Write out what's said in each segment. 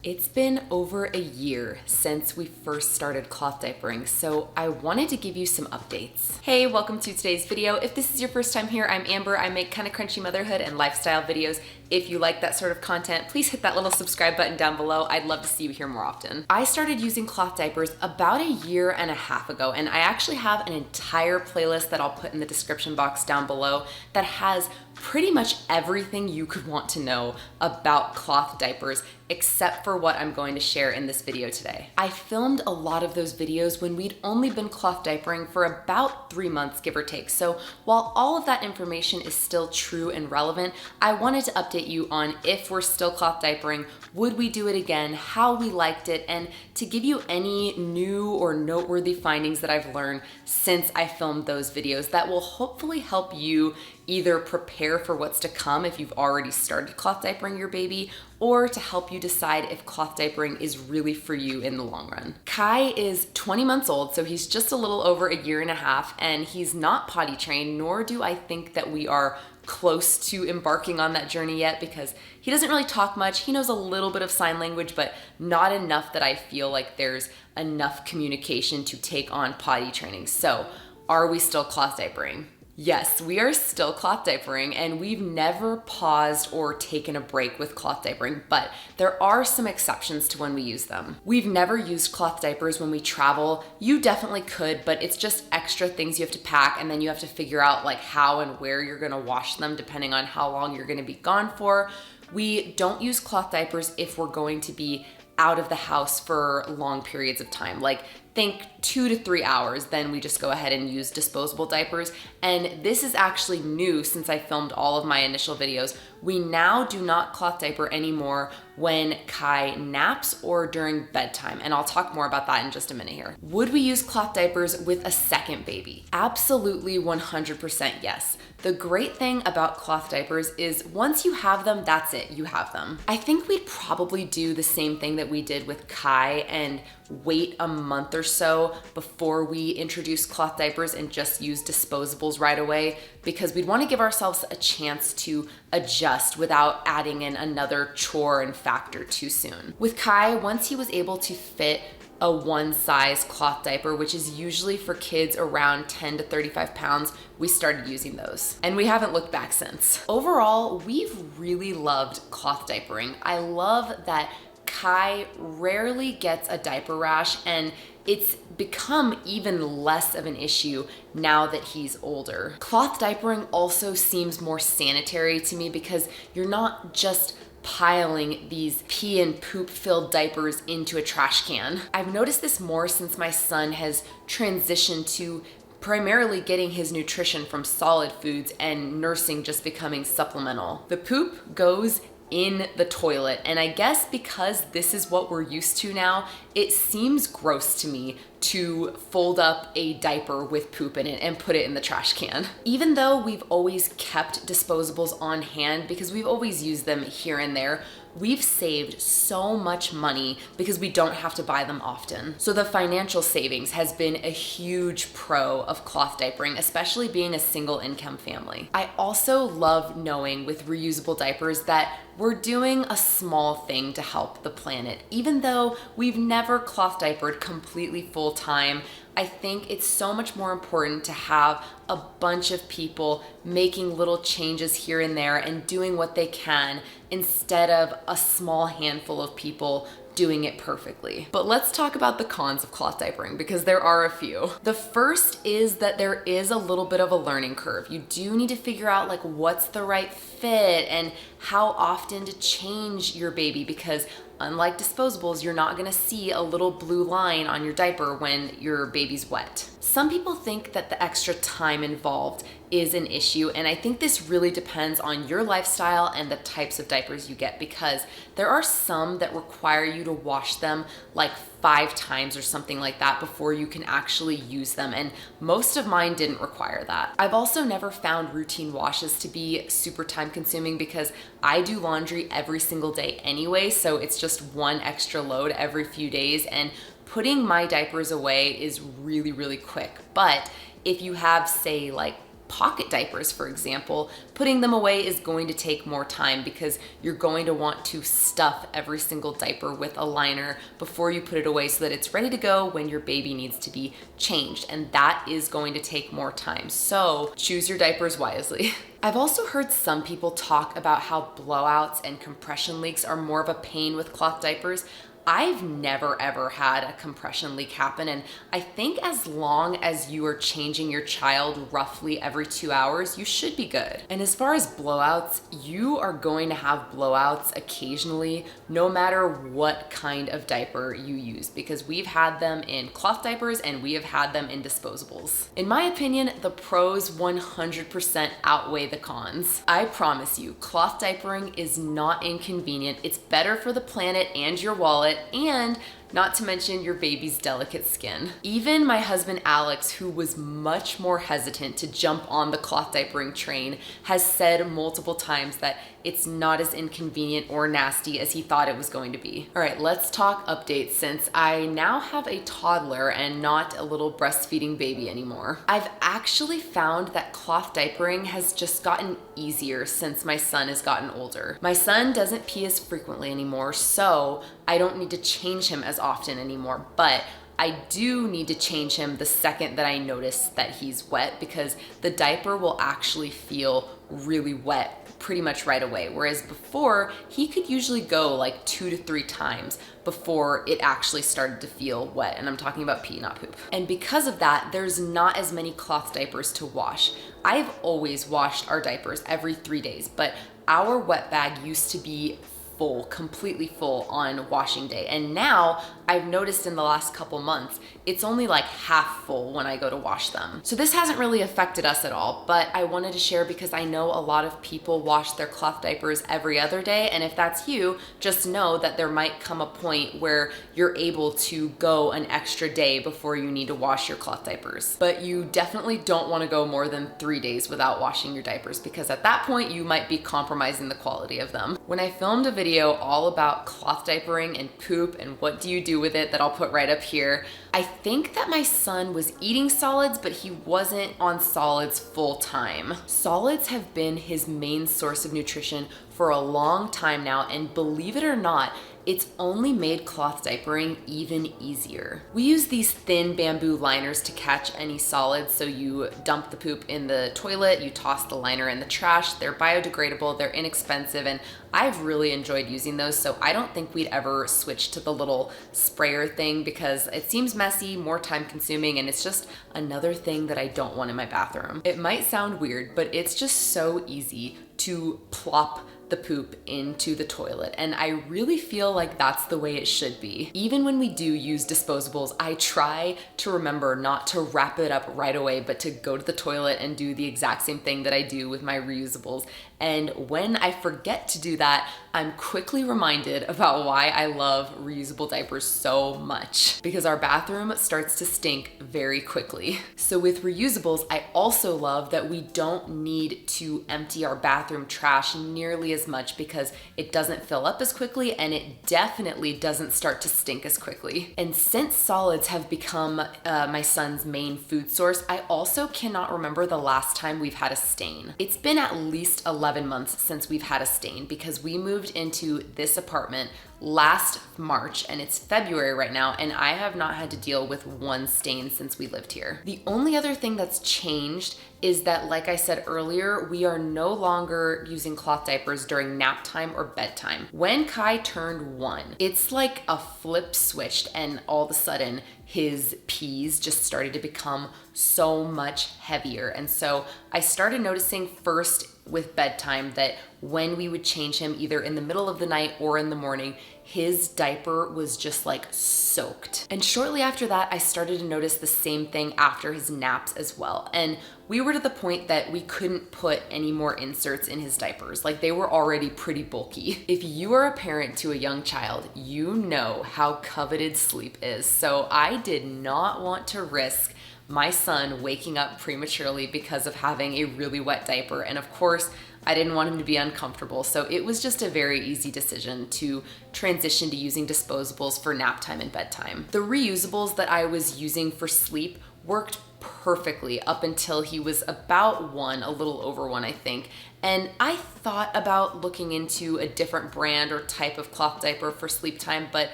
It's been over a year since we first started cloth diapering, so I wanted to give you some updates. Hey, welcome to today's video. If this is your first time here, I'm Amber. I make kind of crunchy motherhood and lifestyle videos. If you like that sort of content, please hit that little subscribe button down below. I'd love to see you here more often. I started using cloth diapers about a year and a half ago, and I actually have an entire playlist that I'll put in the description box down below that has pretty much everything you could want to know about cloth diapers, except for what I'm going to share in this video today. I filmed a lot of those videos when we'd only been cloth diapering for about 3 months, give or take. So while all of that information is still true and relevant, I wanted to update you on if we're still cloth diapering, would we do it again, how we liked it, and to give you any new or noteworthy findings that I've learned since I filmed those videos that will hopefully help you either prepare for what's to come if you've already started cloth diapering your baby, or to help you decide if cloth diapering is really for you in the long run. Kai is 20 months old, so he's just a little over a year and a half, and he's not potty trained, nor do I think that we are close to embarking on that journey yet, because he doesn't really talk much. He knows a little bit of sign language, but not enough that I feel like there's enough communication to take on potty training. So are we still cloth diapering? Yes, we are still cloth diapering, and we've never paused or taken a break with cloth diapering, but there are some exceptions to when we use them. We've never used cloth diapers when we travel. You definitely could, but it's just extra things you have to pack, and then you have to figure out like how and where you're gonna wash them depending on how long you're gonna be gone for. We don't use cloth diapers if we're going to be out of the house for long periods of time, like think 2 to 3 hours, then we just go ahead and use disposable diapers. And this is actually new since I filmed all of my initial videos. We now do not cloth diaper anymore when Kai naps or during bedtime, and I'll talk more about that in just a minute here. Would we use cloth diapers with a second baby? Absolutely 100% yes. The great thing about cloth diapers is once you have them, that's it, you have them. I think we'd probably do the same thing that we did with Kai and wait a month or so before we introduce cloth diapers and just use disposables right away, because we'd want to give ourselves a chance to adjust without adding in another chore and factor too soon. With Kai, once he was able to fit a one size cloth diaper, which is usually for kids around 10 to 35 pounds, we started using those. And we haven't looked back since. Overall, we've really loved cloth diapering. I love that Kai rarely gets a diaper rash, and it's become even less of an issue now that he's older. Cloth diapering also seems more sanitary to me because you're not just piling these pee and poop filled diapers into a trash can. I've noticed this more since my son has transitioned to primarily getting his nutrition from solid foods and nursing just becoming supplemental. The poop goes in the toilet, and I guess because this is what we're used to now, it seems gross to me to fold up a diaper with poop in it and put it in the trash can. Even though we've always kept disposables on hand because we've always used them here and there, we've saved so much money because we don't have to buy them often. So the financial savings has been a huge pro of cloth diapering, especially being a single income family. I also love knowing with reusable diapers that we're doing a small thing to help the planet. Even though we've never cloth diapered completely full time, I think it's so much more important to have a bunch of people making little changes here and there and doing what they can instead of a small handful of people doing it perfectly. But let's talk about the cons of cloth diapering, because there are a few. The first is that there is a little bit of a learning curve. You do need to figure out like what's the right fit and how often to change your baby, because unlike disposables, you're not gonna see a little blue line on your diaper when your baby's wet. Some people think that the extra time involved is an issue, and I think this really depends on your lifestyle and the types of diapers you get, because there are some that require you to wash them like 5 times or something like that before you can actually use them, and most of mine didn't require that. I've also never found routine washes to be super time consuming because I do laundry every single day anyway, so it's just one extra load every few days, and putting my diapers away is really, really quick. But if you have, say, like pocket diapers, for example, putting them away is going to take more time because you're going to want to stuff every single diaper with a liner before you put it away so that it's ready to go when your baby needs to be changed. And that is going to take more time. So choose your diapers wisely. I've also heard some people talk about how blowouts and compression leaks are more of a pain with cloth diapers. I've never ever had a compression leak happen, and I think as long as you are changing your child roughly every 2 hours, you should be good. And as far as blowouts, you are going to have blowouts occasionally, no matter what kind of diaper you use, because we've had them in cloth diapers and we have had them in disposables. In my opinion, the pros 100% outweigh the cons. I promise you, cloth diapering is not inconvenient. It's better for the planet and your wallet, and not to mention your baby's delicate skin. Even my husband Alex, who was much more hesitant to jump on the cloth diapering train, has said multiple times that it's not as inconvenient or nasty as he thought it was going to be. All right, let's talk updates since I now have a toddler and not a little breastfeeding baby anymore. I've actually found that cloth diapering has just gotten easier since my son has gotten older. My son doesn't pee as frequently anymore, so I don't need to change him as often anymore, but I do need to change him the second that I notice that he's wet, because the diaper will actually feel really wet pretty much right away. Whereas before, he could usually go like 2 to 3 times before it actually started to feel wet. And I'm talking about pee, not poop. And because of that, there's not as many cloth diapers to wash. I've always washed our diapers every 3 days, but our wet bag used to be full, completely full on washing day. And now I've noticed in the last couple months, it's only like half full when I go to wash them. So this hasn't really affected us at all, but I wanted to share because I know a lot of people wash their cloth diapers every other day. And if that's you, just know that there might come a point where you're able to go an extra day before you need to wash your cloth diapers. But you definitely don't want to go more than 3 days without washing your diapers, because at that point you might be compromising the quality of them. When I filmed a video all about cloth diapering and poop and what do you do with it that I'll put right up here, I think that my son was eating solids, but he wasn't on solids full time. Solids have been his main source of nutrition for a long time now, and believe it or not, it's only made cloth diapering even easier. We use these thin bamboo liners to catch any solids, so you dump the poop in the toilet, you toss the liner in the trash. They're biodegradable, they're inexpensive, and I've really enjoyed using those, so I don't think we'd ever switch to the little sprayer thing because it seems messy, more time consuming, and it's just another thing that I don't want in my bathroom. It might sound weird, but it's just so easy to plop the poop into the toilet, and I really feel like that's the way it should be. Even when we do use disposables, I try to remember not to wrap it up right away, but to go to the toilet and do the exact same thing that I do with my reusables. And when I forget to do that, I'm quickly reminded about why I love reusable diapers so much, because our bathroom starts to stink very quickly. So with reusables, I also love that we don't need to empty our bathroom trash nearly as much because it doesn't fill up as quickly and it definitely doesn't start to stink as quickly. And since solids have become my son's main food source, I also cannot remember the last time we've had a stain. It's been at least 11 months since we've had a stain because we moved into this apartment last March and it's February right now, and I have not had to deal with one stain since we lived here. The only other thing that's changed is that, like I said earlier, we are no longer using cloth diapers during nap time or bedtime. When Kai turned 1, it's like a flip switched and all of a sudden his pees just started to become so much heavier. And so I started noticing first with bedtime that when we would change him either in the middle of the night or in the morning, his diaper was just like soaked. And shortly after that, I started to notice the same thing after his naps as well. And we were to the point that we couldn't put any more inserts in his diapers. Like, they were already pretty bulky. If you are a parent to a young child, you know how coveted sleep is. So I did not want to risk my son waking up prematurely because of having a really wet diaper. And of course, I didn't want him to be uncomfortable. So it was just a very easy decision to transition to using disposables for nap time and bedtime. The reusables that I was using for sleep worked perfectly up until he was about 1, a little over 1, I think. And I thought about looking into a different brand or type of cloth diaper for sleep time, but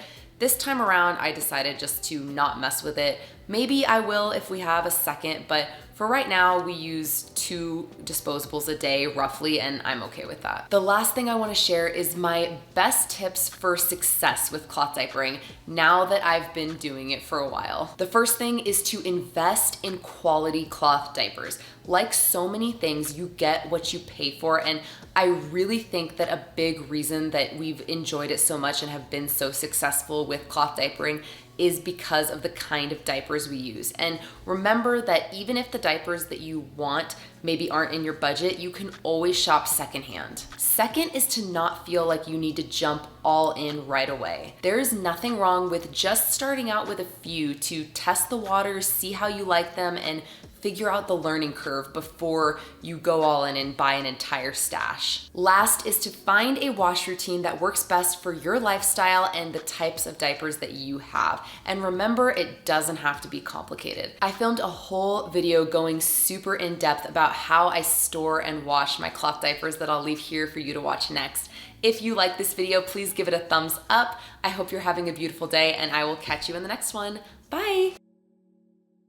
this time around I decided just to not mess with it. Maybe I will if we have a second, but for right now, we use 2 disposables a day roughly, and I'm okay with that. The last thing I wanna share is my best tips for success with cloth diapering now that I've been doing it for a while. The first thing is to invest in quality cloth diapers. Like so many things, you get what you pay for, and I really think that a big reason that we've enjoyed it so much and have been so successful with cloth diapering is because of the kind of diapers we use. And remember that even if the diapers that you want maybe aren't in your budget, you can always shop secondhand. Second is to not feel like you need to jump all in right away. There is nothing wrong with just starting out with a few to test the waters, see how you like them, and figure out the learning curve before you go all in and buy an entire stash. Last is to find a wash routine that works best for your lifestyle and the types of diapers that you have. And remember, it doesn't have to be complicated. I filmed a whole video going super in depth about how I store and wash my cloth diapers that I'll leave here for you to watch next. If you like this video, please give it a thumbs up. I hope you're having a beautiful day, and I will catch you in the next one. Bye.